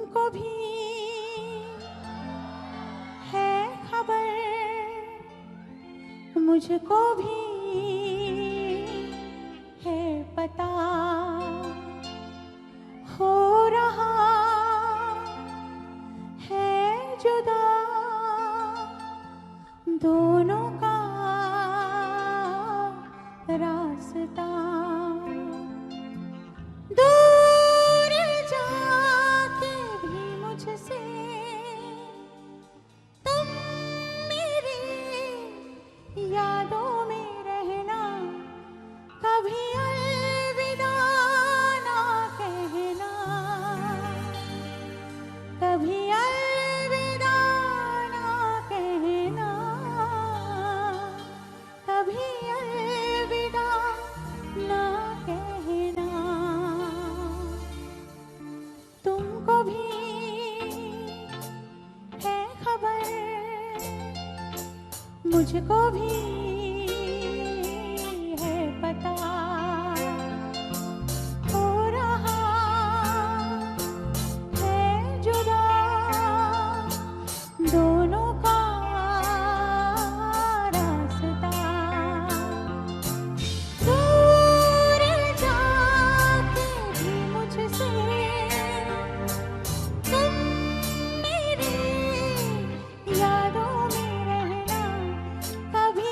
तुमको भी है खबर, मुझको भी है पता, हो रहा है जुदा दोनों का रास्ता। दूर जाके भी मुझसे तुम मेरी यादों में रहना, कभी अलविदा ना कहना, कभी अलविदा ना कहना, कभी अलविदा ना कहना। तुमको भी है खबर, मुझको भी है पता, हो रहा है जुदा दोनों का रास्ता। दूर जाके भी मुझसे तुम मेरी यादों में रहना, कभी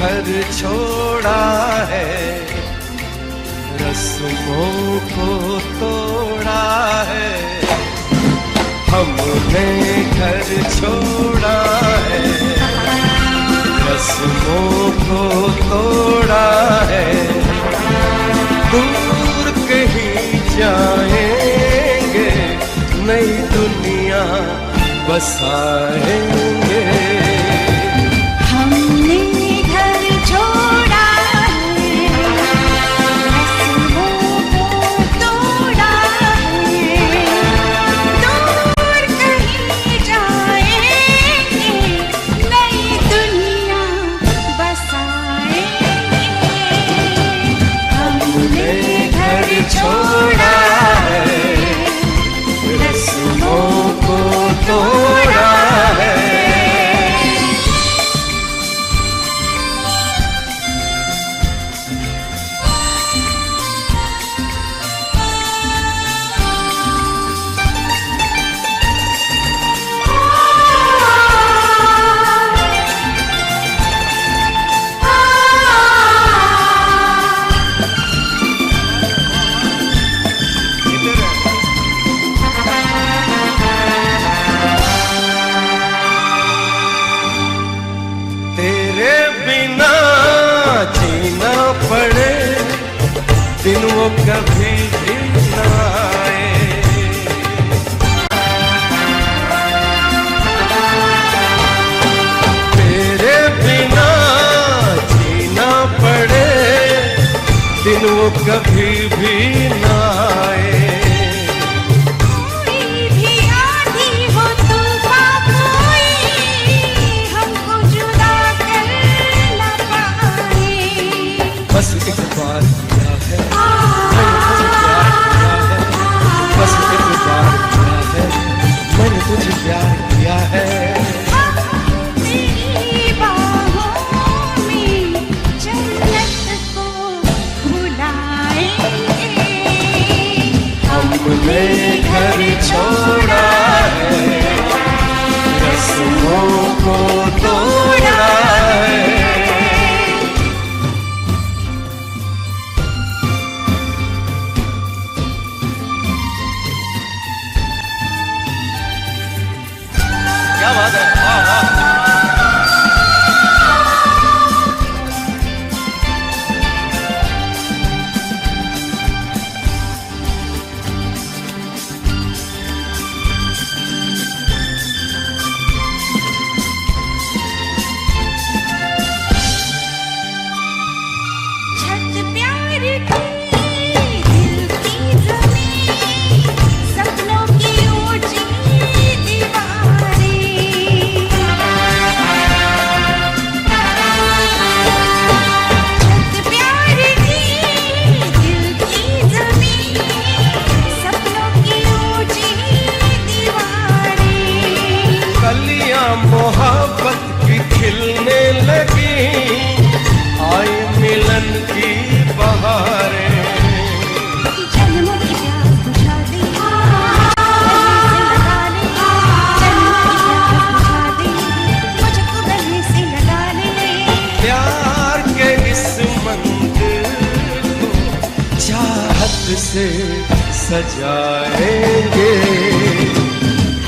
घर छोड़ा है, रस्मों को तोड़ा है। हमने घर छोड़ा है, रस्मों को तोड़ा है। दूर कहीं जाएंगे, नई दुनिया बसाएंगे। हमने घर छोड़ा है, रस्मों को तोड़ा है। दूर कहीं जाएंगे, नई दुनिया बसाएंगे। हमने घर छोड़ा है, रस्मों को तोड़ा है। तेरे बिना जीना पड़े, दिन वो कभी भी न आए। तेरे बिना जीना पड़े, दिन वो कभी भी न आए। कोई भी आंधी हो तूफान कोई, हमको जुदा कर न पाए। बस एक बार किया है, मैंने तुझे प्यार किया है। बस एक बार किया है, मैंने तुझे प्यार किया है। तेरी बाहों में जन्नत को बुलाएंगे। हमने घर छोड़ा है, रस्मों को तोड़ा है। क्या बात है, वाह वाह। छत प्यार की, दिल की ज़मीं, सपनों की ऊंची दीवारें। छत प्यार की, दिल की ज़मीं, सपनों की ऊंची दीवारें। कलियां मोहब्बत की खिलने लगी, आई मिलन की बहारें। जन्मों की प्यास बुझा दे, गले से लगा ले। जन्मों की प्यास बुझा दे, मुझको गले से लगा ले। प्यार के इस मंदिर को चाहत से सजाएंगे।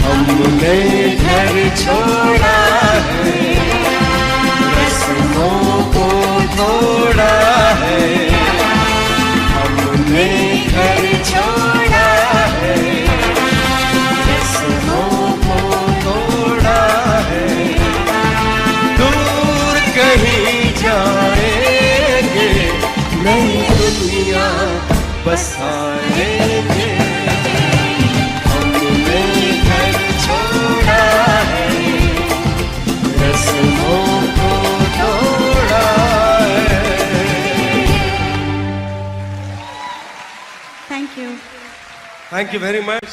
हमने घर छोड़ा है, रस्मों को तोड़ा है। हमने घर छोड़ा है, रस्मों को तोड़ा है। दूर कहीं जाएंगे, नई दुनिया बसाएंगे। हमने घर छोड़ा है, रस्मों को तोड़ा है। Thank you. Thank you very much.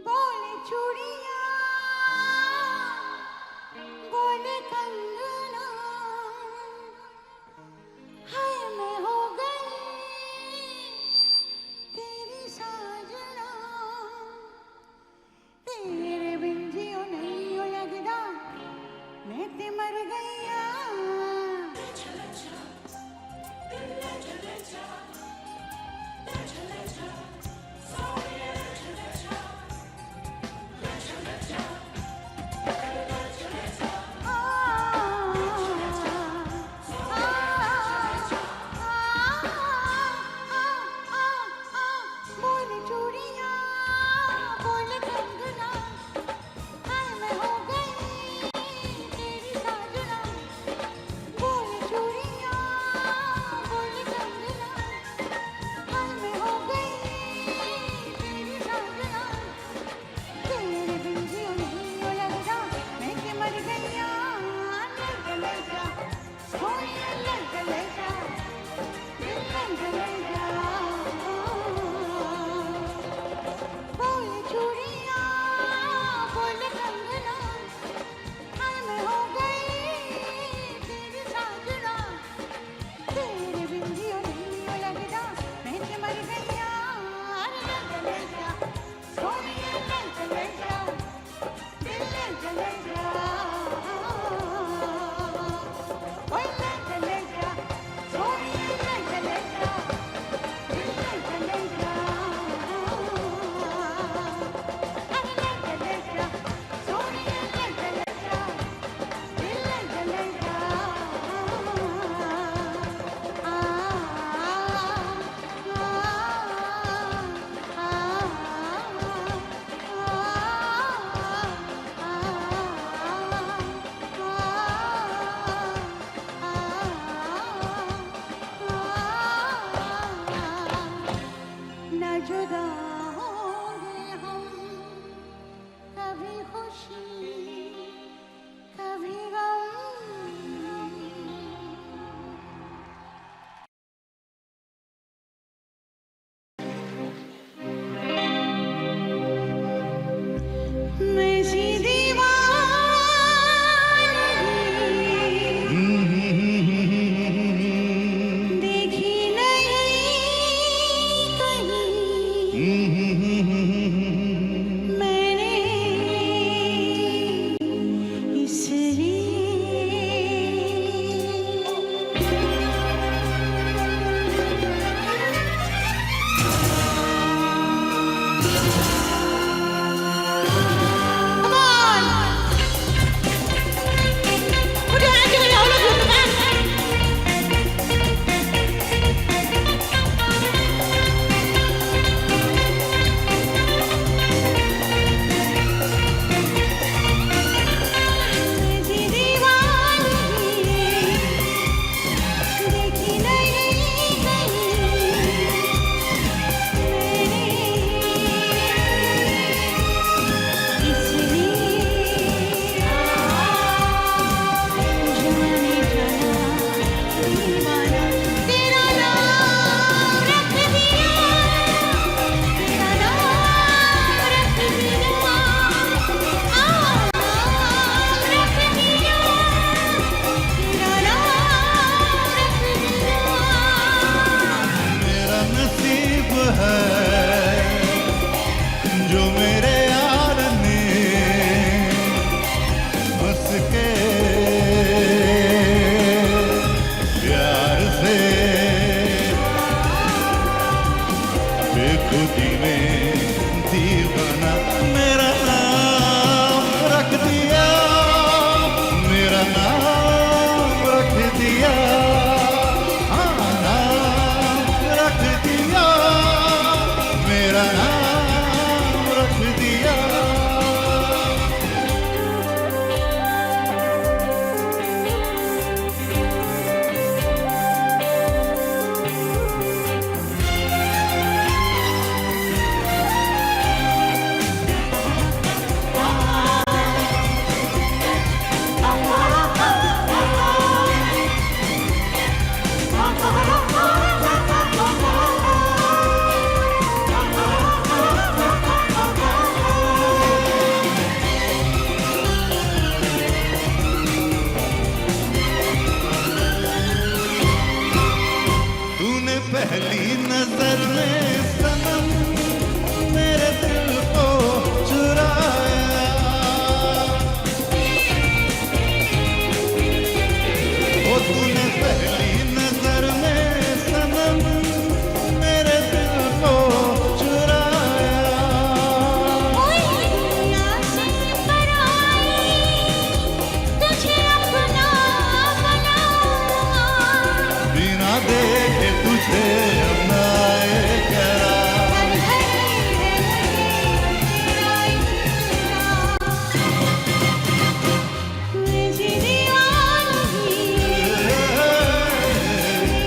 बोले चूड़ियां, बोले कंगना, हाय मैं हो गई से बेखुदी में दीवाना मेरा नाम रख दिया, मेरा नाम रख दिया, हाँ नाम रख दिया, मेरा नाम रख दिया। पहली नजर में सनम मेरे दिल को चुराया, ओ तूने पहली नजर में सनम मेरे दिल को चुराया। दुनिया से पराई तुझे अपना बनाऊंगा, बिना देखे तुझे अपनाए करा, मुझे दीवानगी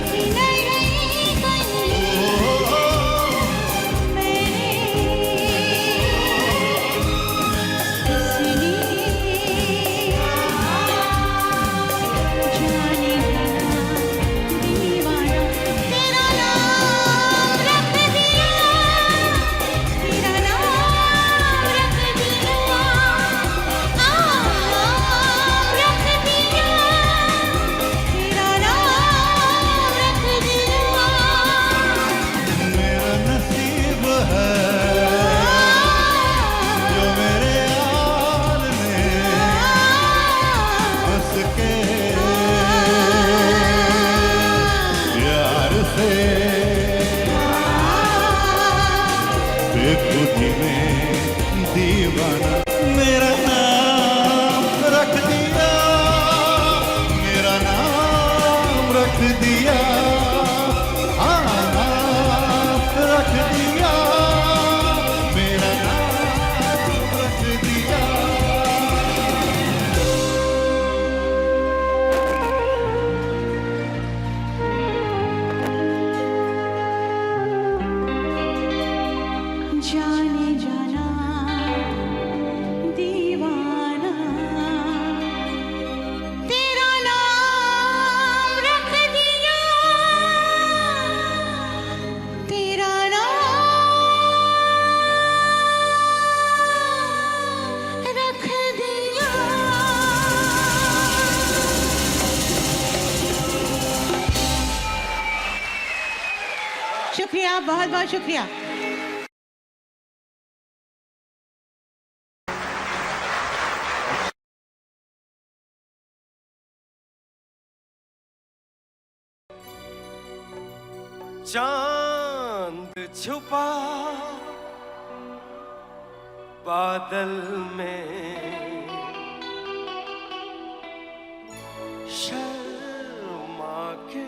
की नहीं कहीं मैंने इसलिए जाने लगा दीवाना तेरा नाम रख दिया, तेरा नाम रख दिया, नाम रख दिया, तेरा नाम रख दिया। मेरा नसीब है जो मेरे यार ने हंस के प्यार से बेखुदी में दीवाना मेरा नाम रख दिया, मेरा नाम रख दिया, हाँ नाम रख दिया, मेरा नाम रख दिया। जाने जाना दीवाना तेरा नाम रख दिया, तेरा नाम रख दिया। शुक्रिया, बहुत बहुत शुक्रिया। चांद छुपा बादल में, शर्मा के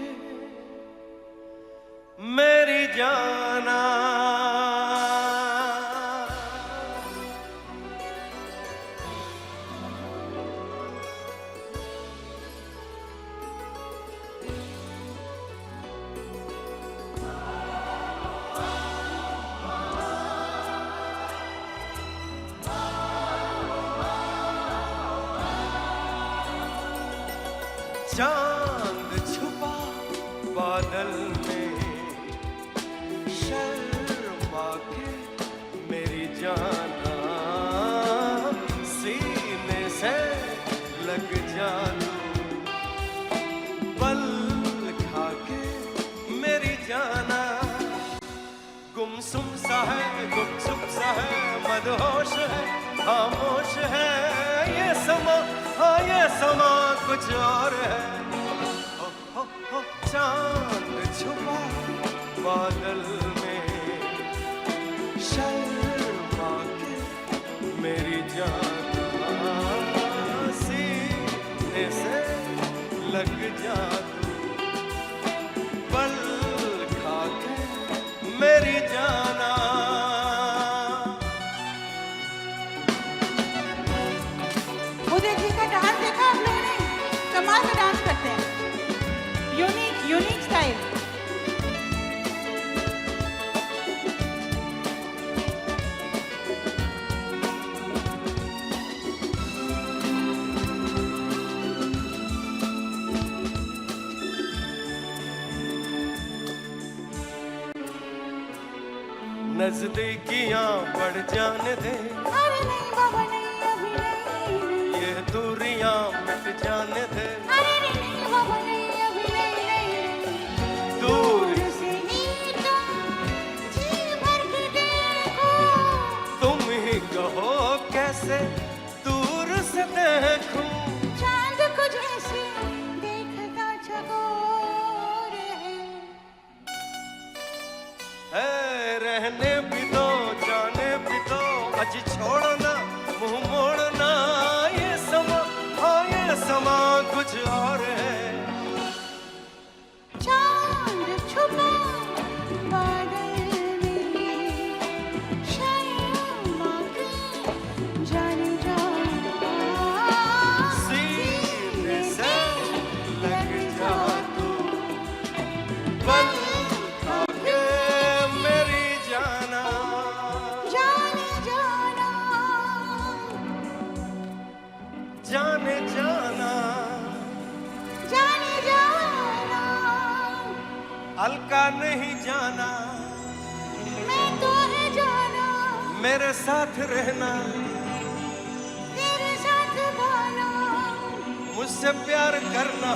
मेरी जाना, चांद छुपा बादल में, शर्मा के मेरी जाना, सीने से लग जा तू, पल खा के मेरी जाना, गुमसुम सा है, गुमसुम सा है, मदहोश है, खामोश है ये समा, हाँ ये समा कुछ और है। हो चांद छुपा बादल में, शर्मा के मेरी जान सीने से लग जा तू, पल खा के मेरी जाना। उदय जी का डांस देखा आप लोगों ने? कमाल का डांस करते हैं, यूनिक स्टाइल। नजदीकियां बढ़ जाने दे, अरे नहीं बाबा नहीं, अभी नहीं। ये दूरियां मिट जाने दे, अरे नहीं बाबा नहीं, अभी नहीं। दूर से ही तुम जी भर के देखो, तुम ही कहो कैसे दूर से देखूं, चांद को जैसे देखता चकोर है। रहने भी दो जाने भी दो, अज छोड़ना मुंह मोड़ना, ये समा हाँ ये समा कुछ और है। चांद छुपा बादल में, शर्मा के जाने जाना, सीने से लग जा तू, पल खा के मेरी जाना। जाने जाना, जाने जाना जाने जाना, हल्का नहीं जाना, मैं तो है जाना, मेरे साथ रहना, तेरे साथ भाना, मुझसे प्यार करना।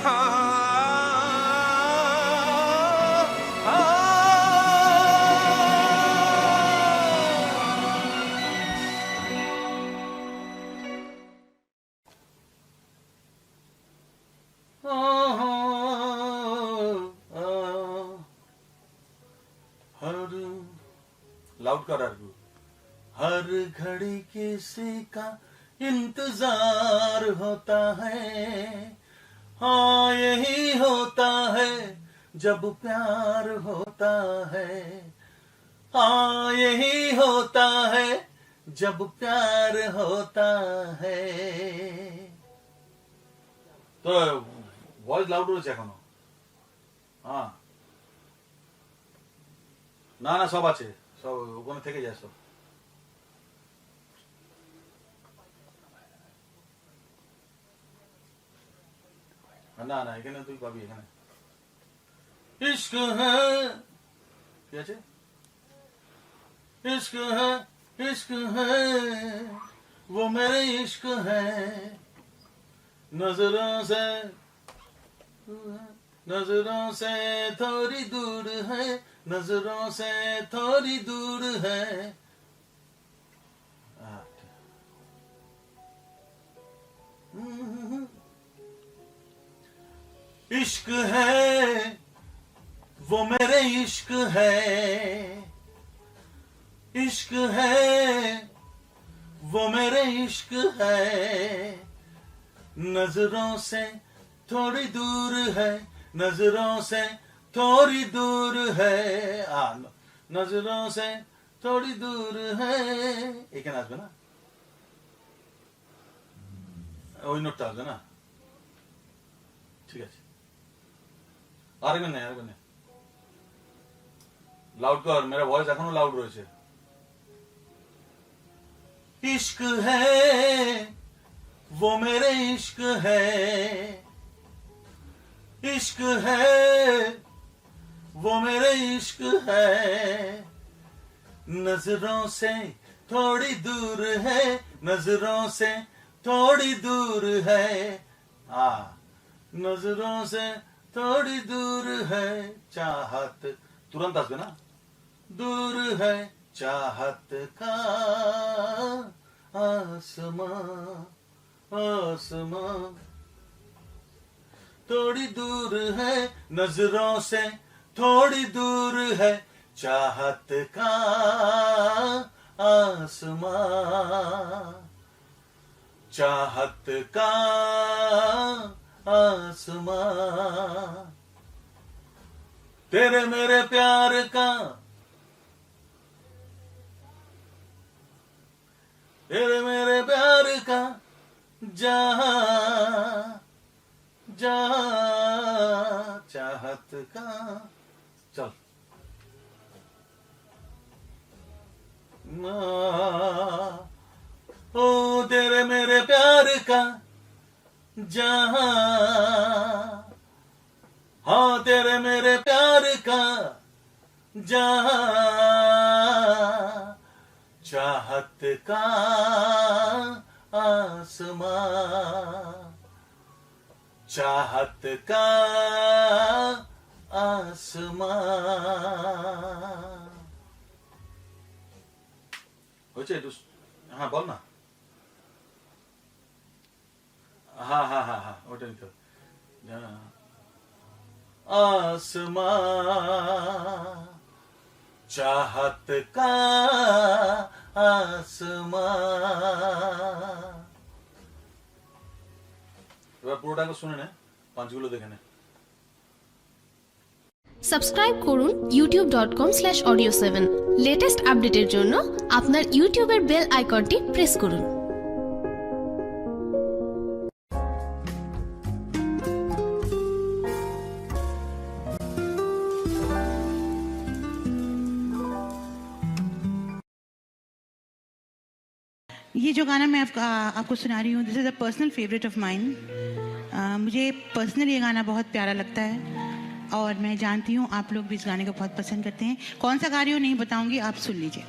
लाउड कर अर्गू। हर घड़ी किसी का इंतजार होता है, हाँ यही होता है जब प्यार होता है, हाँ यही होता है जब प्यार होता है। তো ভয়েস লাউড রয়েছে এখনো? হ্যাঁ, না না সব আছে, সব ওখানে থেকে যায় সব। না না এখানে তুই পাবি, এখানে इश्क है, কি আছে? इश्क है इश्क है वो मेरे इश्क है, नजरों से थोड़ी दूर है, नजरों से थोड़ी दूर है। इश्क है वो मेरे इश्क है, इश्क है वो मेरे इश्क है, नजरों से थोड़ी दूर है, नजरों से थोड़ी दूर है, नजरों से थोड़ी दूर है। এখানে আসবে না, ওই নোটটা আসবে না, ঠিক আছে। আরেকবার নেই, আরেকবার নেই, লাউড কর, मेरा ভয়েস এখনো লাউড রয়েছে। इश्क है वो मेरे इश्क है, इश्क है वो मेरे इश्क है, नजरों से थोड़ी दूर है, नजरों से थोड़ी दूर है, नजरों से थोड़ी दूर है, चाहत तुरंत आसबे ना, दूर है चाहत का आसमां, आसमां थोड़ी दूर है, नजरों से थोड़ी दूर है चाहत का आसमां, चाहत का आसमां, तेरे मेरे प्यार का, तेरे मेरे प्यार का जहां जहां चाहत का। चल ओ तेरे मेरे प्यार का जहां, हाँ तेरे मेरे प्यार का जहां चाहत का आसमां, चाहत का आसमां। हो जाए हाँ बोल ना। हाँ हाँ हाँ हाँ वो निकल आसमां, चाहत का आसमां। পুরোটা শুনে নে, পাঁচগুলো দেখে নে। সাবস্ক্রাইব করুন youtube.com/audio7 লেটেস্ট আপডেটের জন্য আপনার ইউটিউবের বেল আইকনটি প্রেস করুন। ये जो गाना मैं आपको सुना रही हूँ, this is a personal favourite of mine. मुझे पर्सनली ये गाना बहुत प्यारा लगता है और मैं जानती हूँ आप लोग भी इस गाने को बहुत पसंद करते हैं। कौन सा गा रही हूँ नहीं बताऊंगी, आप सुन लीजिए।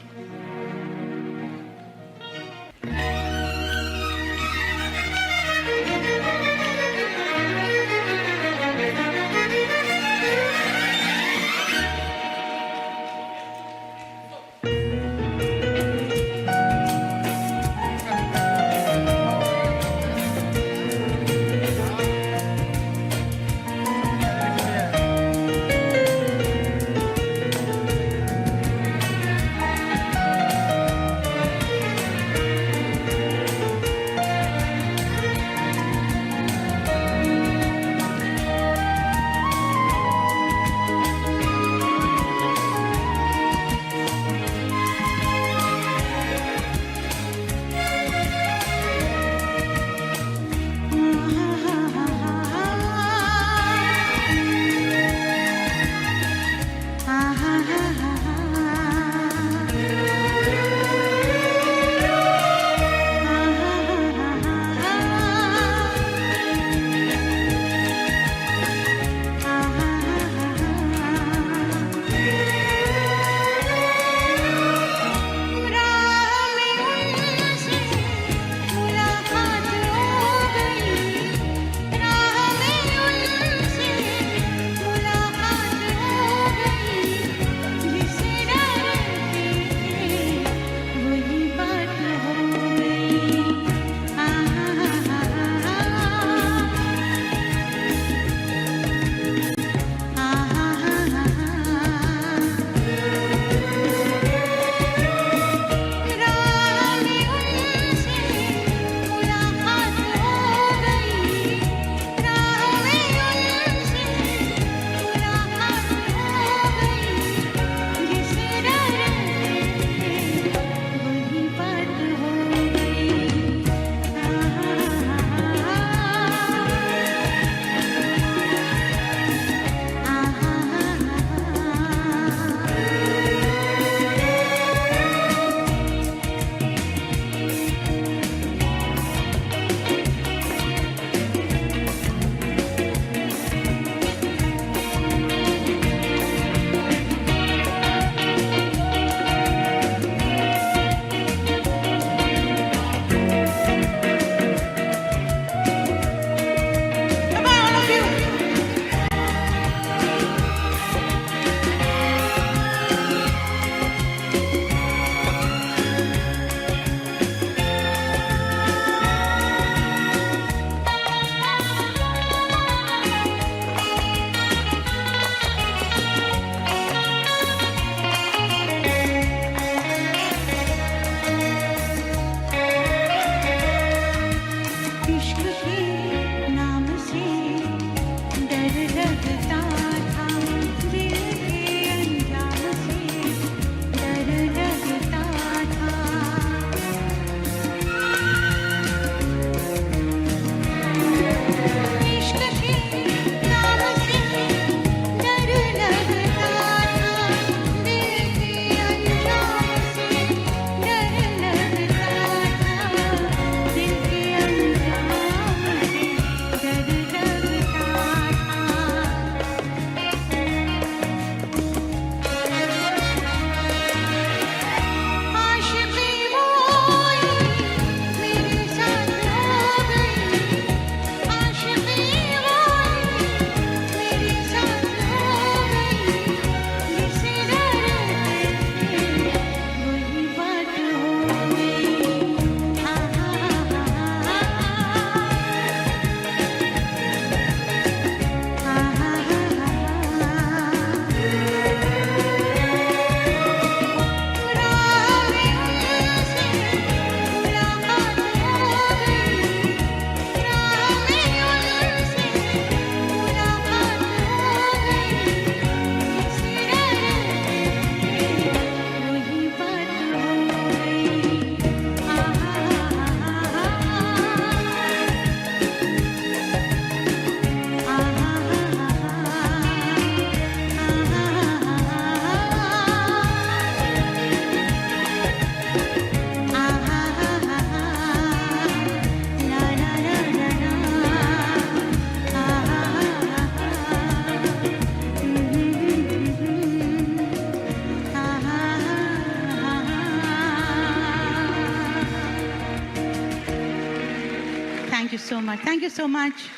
so much. Thank you so much.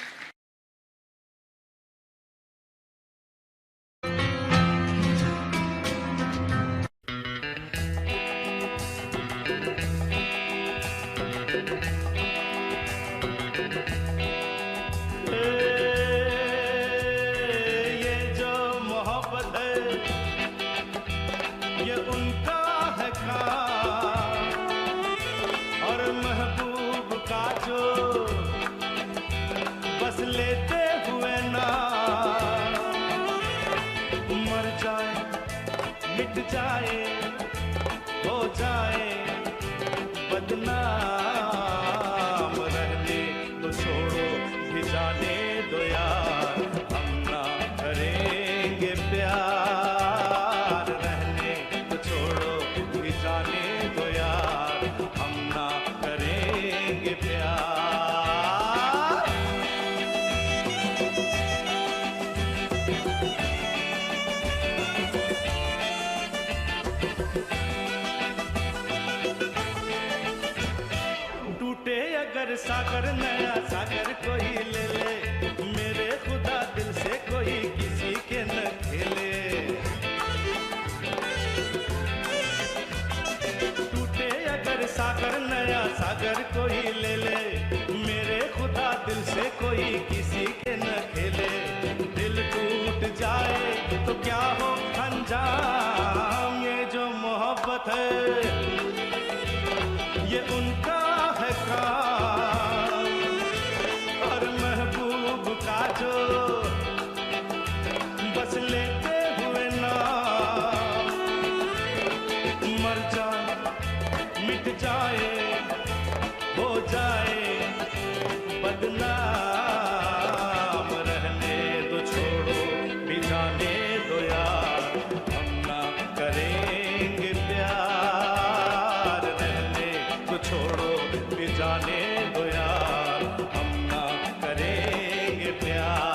ये जो मोहब्बत है ये उनका है काम, और महबूब का जो बस लेते हुए ना मर जाए मिट जाए हो जाए बदनाम, रहने तो छोड़ो भी जाने दो यार, हम ना करेंगे प्यार, रहने तो छोड़ो भी जाने दो यार, हम ना करेंगे प्यार। टूटे अगर सागर नया सागर कोई ले ले, मेरे खुदा दिल से कोई किसी के न खेले। टूटे अगर सागर नया सागर कोई ले ले, मेरे खुदा दिल से कोई किसी के न खेले। दिल टूट जाए तो क्या हो अंजाम, ये जो मोहब्बत है ये उनका है काम, और महबूब का जो बस लेते हुए ना मर जाए मिट जाए हो जाए बदनाम, रहने दो छोड़ो भी जाने दो यार, हम ना करेंगे प्यार, रहने तो छोड़ो भी जाने दो यार, हम ना करेंगे प्यार।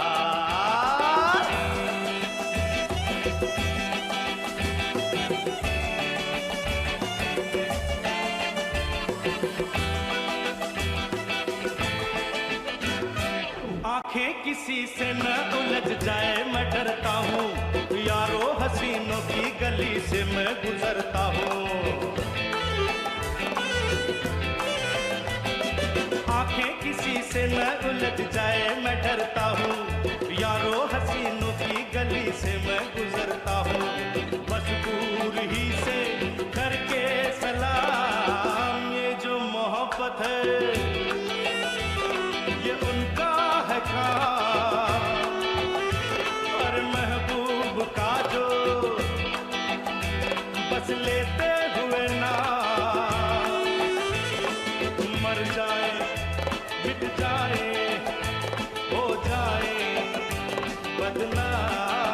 आंखें किसी से न उलझ जाए मैं डरता हूँ, यारो हसीनों की गली से मैं गुजरता हूँ। आंखें किसी से न उलझ जाए मैं डरता हूँ, यारो हसीनों की गली से मैं गुजरता हूँ। बस दूर ही से करके सलाम, ये जो मोहब्बत है ये उनका है काम, और महबूब का जो बस लेते हुए ना मर जाए मिट जाए हो जाए बदनाम,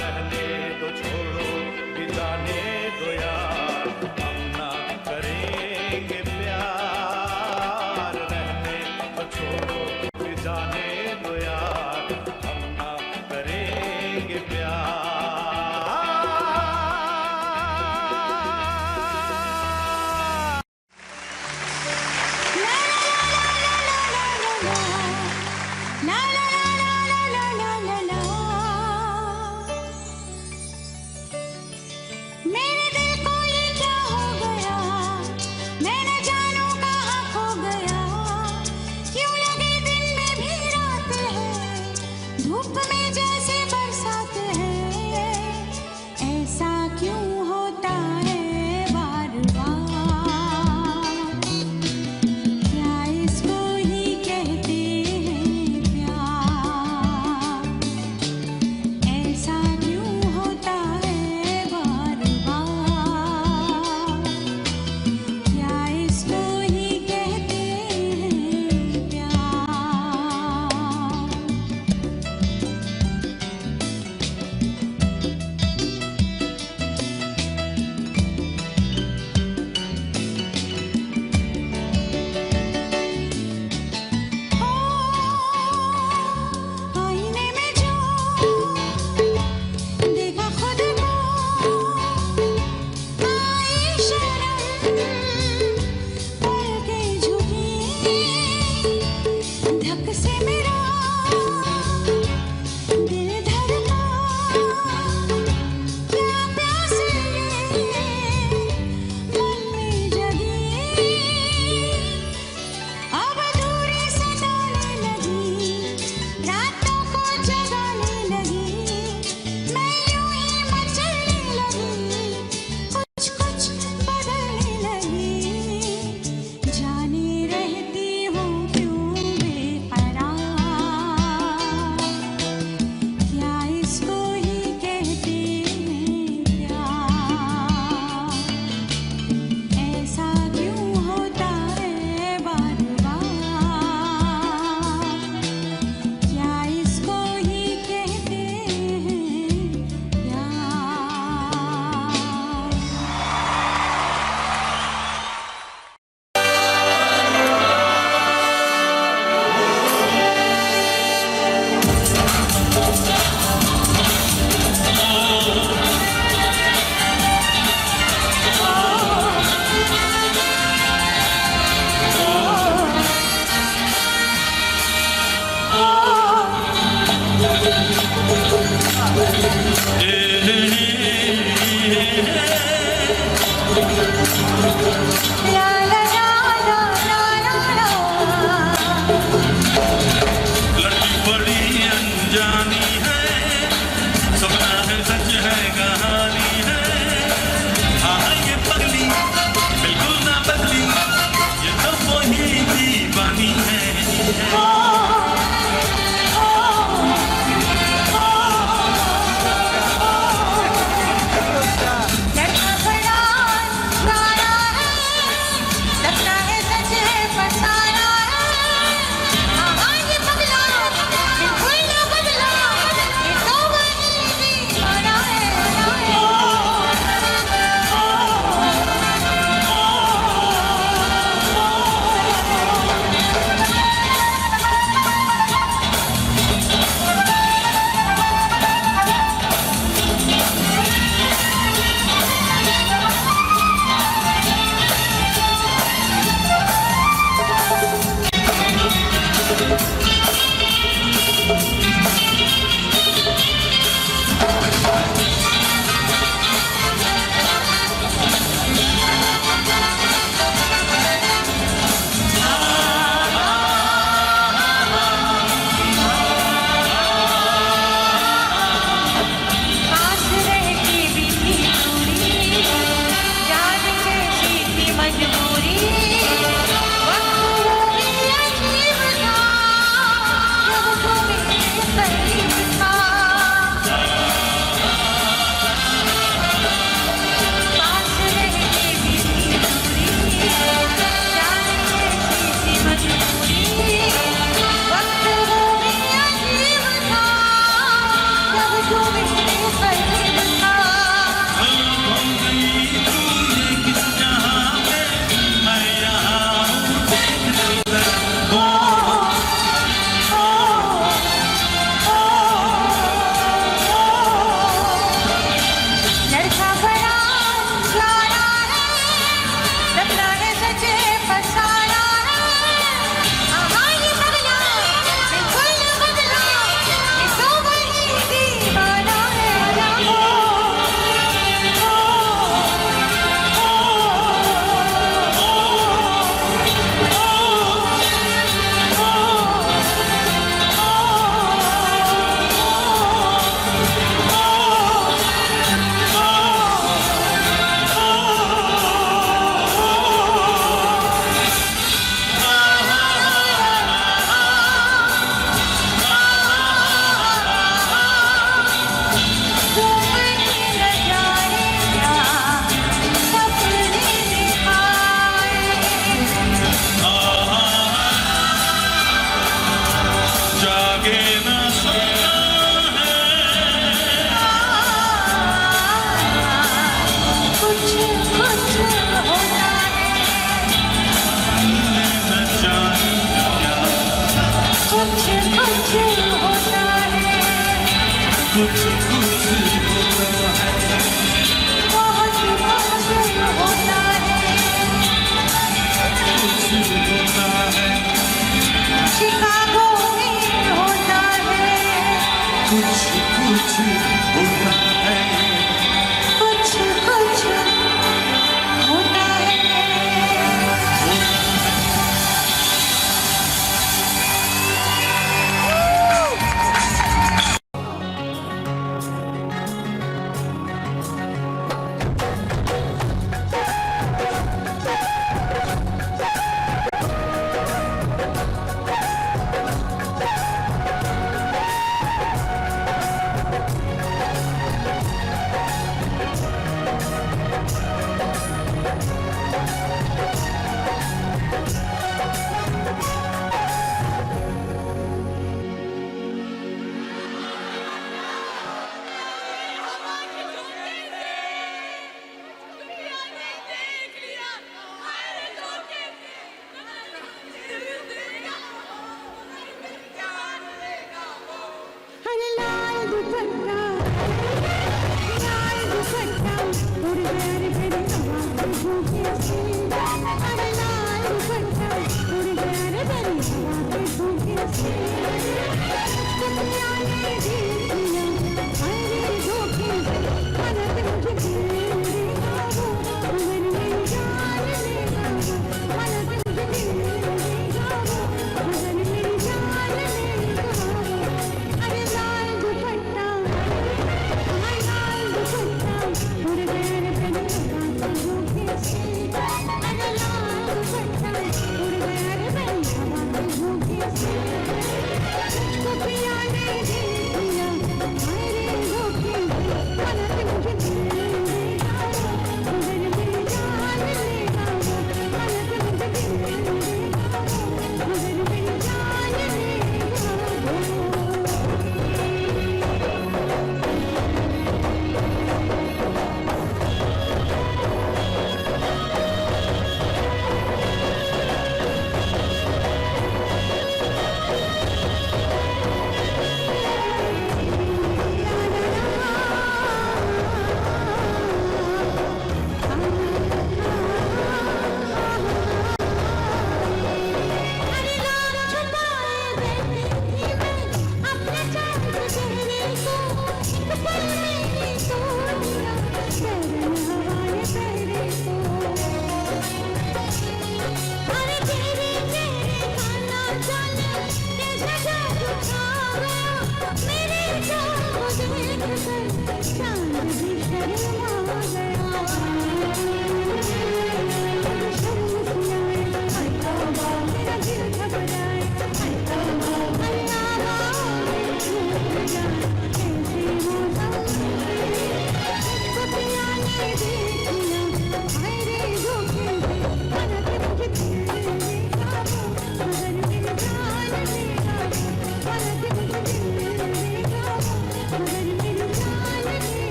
रहने दो छोड़ो भी जाने दो यार, हम ना करेंगे प्यार, रहने तो छोड़ो भी जाने दो यार, हम ना करेंगे प्यार।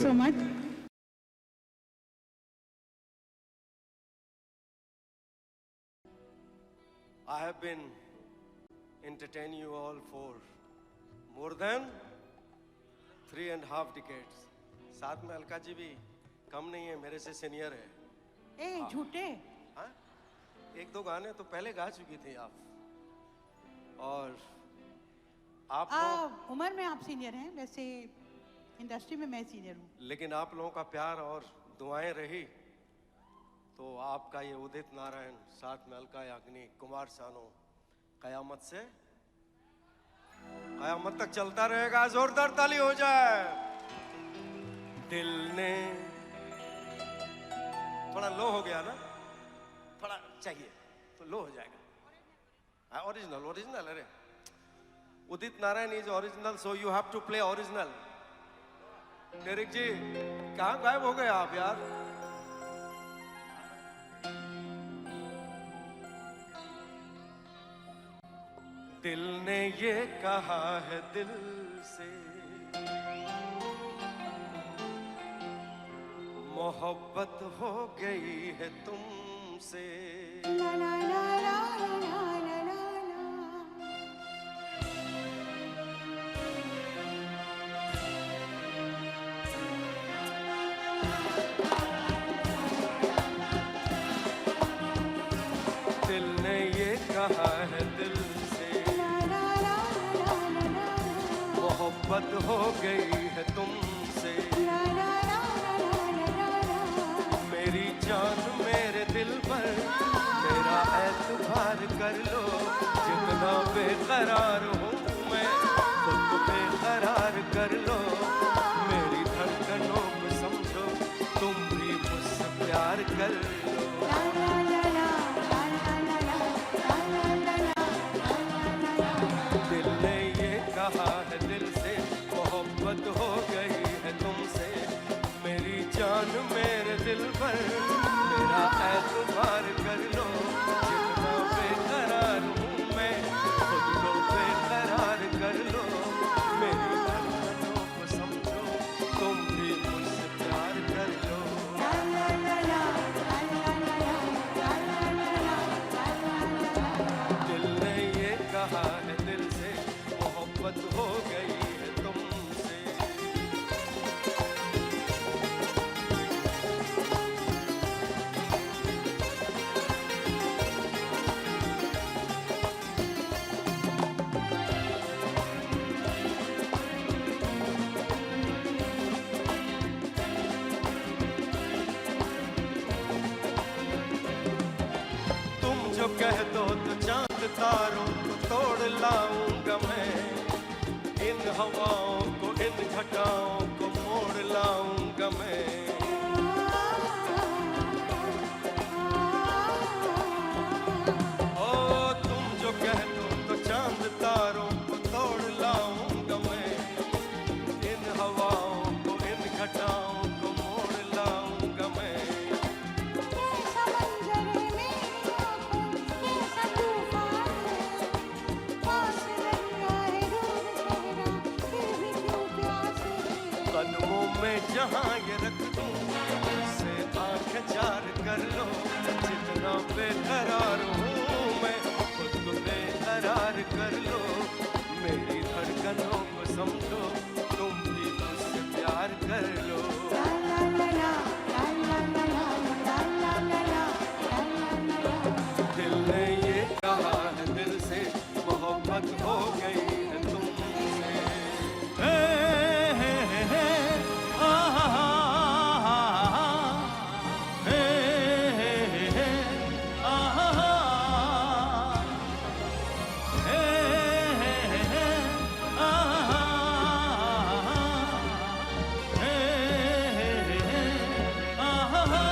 so much. I have been entertaining you all for more than 3.5 decades. साथ में अलका जी भी कम नहीं है, मेरे से सीनियर है. ए झूठे. हाँ? एक दो गाने तो पहले गा चुकी थी आप. और आप उम्र में आप सीनियर हैं, वैसे इंडस्ट्री में मैं सीनियर हूँ. लेकिन आप लोगों का प्यार और दुआएं रही तो आपका ये उदित नारायण, साथ में अलका याग्निक, कुमार सानू, कयामत से कयामत तक चलता रहेगा. जोरदार ताली हो जाए. दिल ने थोड़ा लो हो गया ना, थोड़ा चाहिए तो लो हो जाएगा. Original original. अरे Udit Narayan is original, so you have to play original. Derek ji कहाँ गायब हो गए आप यार? दिल ने ये कहा है दिल से, मोहब्बत हो गई है तुमसे. ला ला ला ला ला ला ला. दिल ने ये कहा है दिल से, मोहब्बत हो गई है तुमसे. मेरी जान मेरे दिल पर, मेरा कह दो तो चांद तारों को तोड़ लाऊंगा मैं, इन हवाओं को इन घटाओं को मोड़ लाऊंगा मैं। ओ तुम जो कह दो तो चांद तारों को तोड़ लाऊंगा मैं, इन हवाओं को इन घटाओं को मोड़ लाऊंगा मैं। कैसा मंजर है मेरी आँखों, कैसा तूफान है, पास नहीं आए दूर चेहरा, फिर भी क्यों प्यास है। कदमों में जहाँ ये रख दूं, से आंखें चार कर लो, जितना बेकरार हूँ मैं, खुद को बेकरार कर लो। मेरी धड़कनों को समझो, तुम भी मुझसे प्यार कर लो। ला ला ला ला, ला ला ला ला, ला ला ला ला, ला ला ला। दिल ने ये कहा है, दिल से मोहब्बत हो गई है तुमसे। हे हे हे हे, आहा हा हा हा, हे हे हे हे, आहा हा, हे हे हे हे, आहा हा, हे हे हे हे, आहा हा।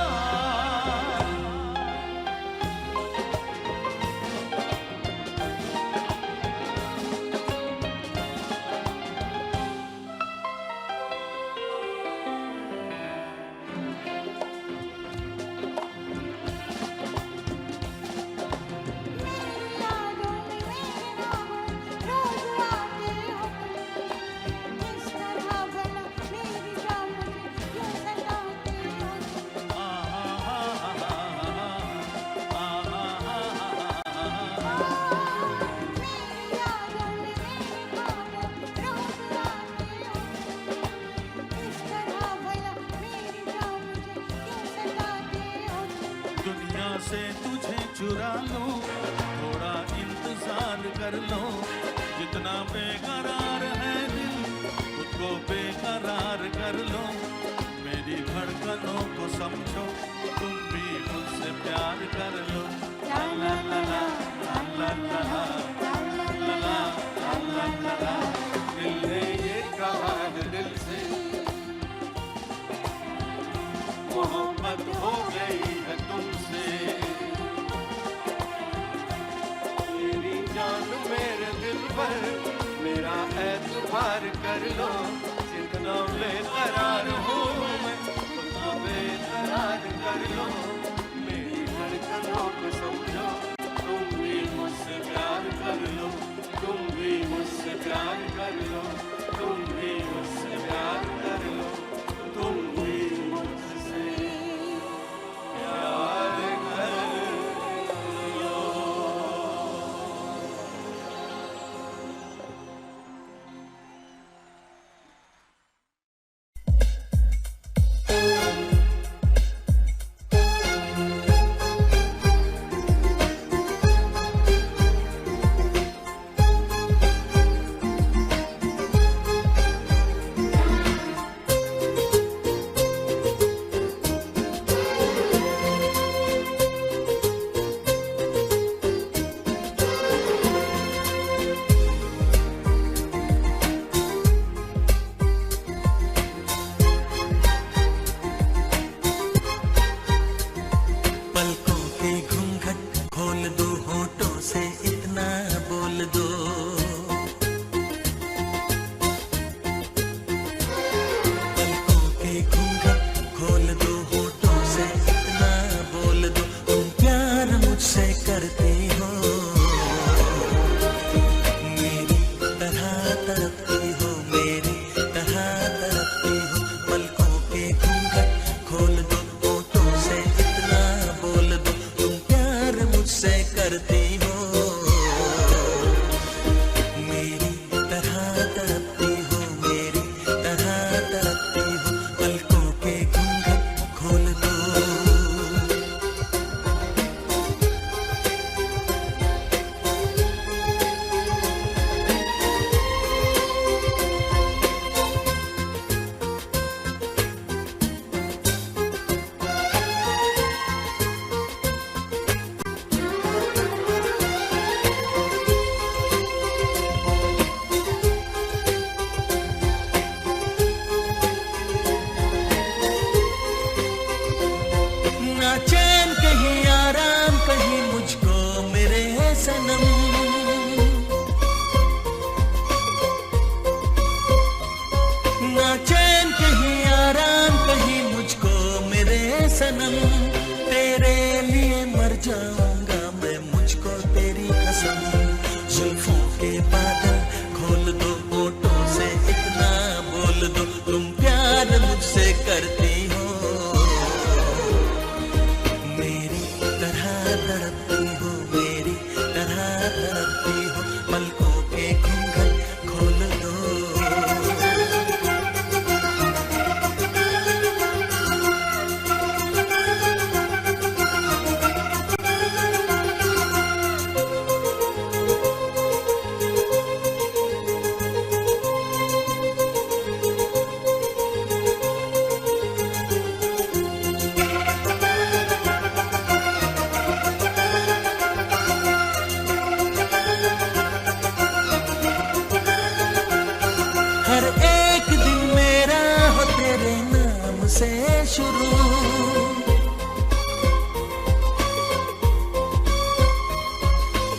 मेरी यादों में मेरे नाम रोज आते हो तुम, किस तरह भला मेरी जान मुझे क्यों सताते हो तुम। मेरी यादों में मेरे ख्वाब रोज आते हो तुम, किस तरह भला मेरी जान मुझे क्यों सताते हो तुम। दुनिया से तुझे चुरा लो, थोड़ा इंतजार कर लो, जितना बेकरार है दिल, खुद को बेकरार कर लो। मेरी धड़कनों को समझो, तुम भी मुझसे प्यार कर लो। ला ला ला ला, ला ला ला ला, ला ला ला ला ला। दिल ने ये कहा है, दिल से मोहब्बत हो गई है तुमसे। मेरी जान मेरे दिल पर मेरा एतबार कर लो, जितना बेकरार हूँ मैं, उतना बेकरार कर लो। मेरी धड़कनों को समझो, तुम भी मुझसे प्यार कर लो, तुम भी मुझसे प्यार कर लो, तुम भी मुझसे प्यार कर लो, तुम भी मुझसे प्यार कर लो। जाऊंगा मैं, मुझको तेरी कसम। जुल्फों के बादल खोल दो, होठों से इतना बोल दो, तुम प्यार मुझसे करती हो, मेरी तरह तड़पती हो, मेरी तरह तड़पती हो, पलकों के घूंघट खोल दो। हर एक दिन मेरा हो तेरे नाम से शुरू,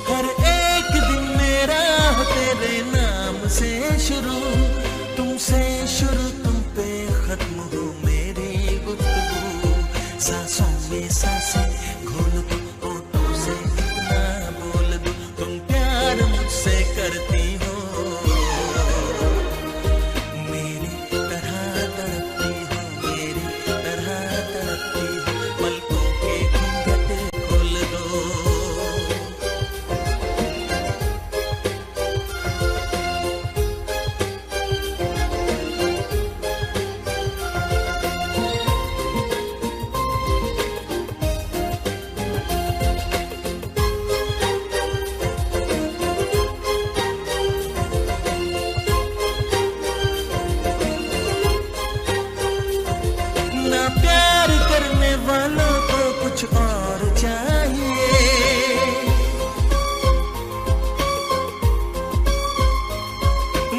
हर एक दिन मेरा हो तेरे नाम से शुरू, तुमसे शुरू तुम पे खत्म हो मेरी गुफ्तगू, सांसों में सांसें घोल दो, होठों से इतना बोल दो, तुम प्यार मुझसे करती हो, मेरी तरह तड़पती हो, मेरी तरह तड़पती हो, पलकों के घूंघट खोल दो। ना प्यार करने वालों को कुछ और चाहिए,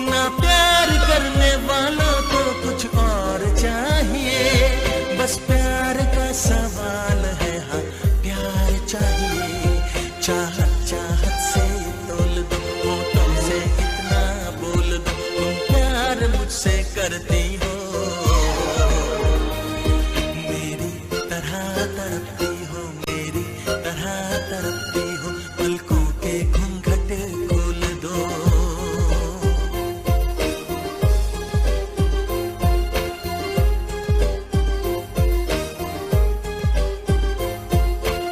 ना प्यार करने वालों को कुछ और चाहिए, बस प्यार का सवाल है, हाँ प्यार चाहिए, चाहत चाहत से तोल दो, होठों से इतना बोल दो, तुम प्यार मुझसे करती हो, मेरी तरह तड़पती हो, मेरी तरह तड़पती हो, पलकों के घूंघट खोल दो।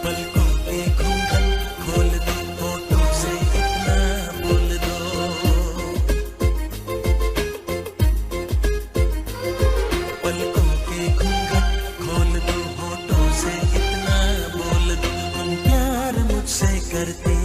पलकों के घूंघट खोल दो, होठों से इतना बोल दो, पलकों के घूंघट खोल दो, होठों से इतना बोल दो, तुम प्यार मुझसे करती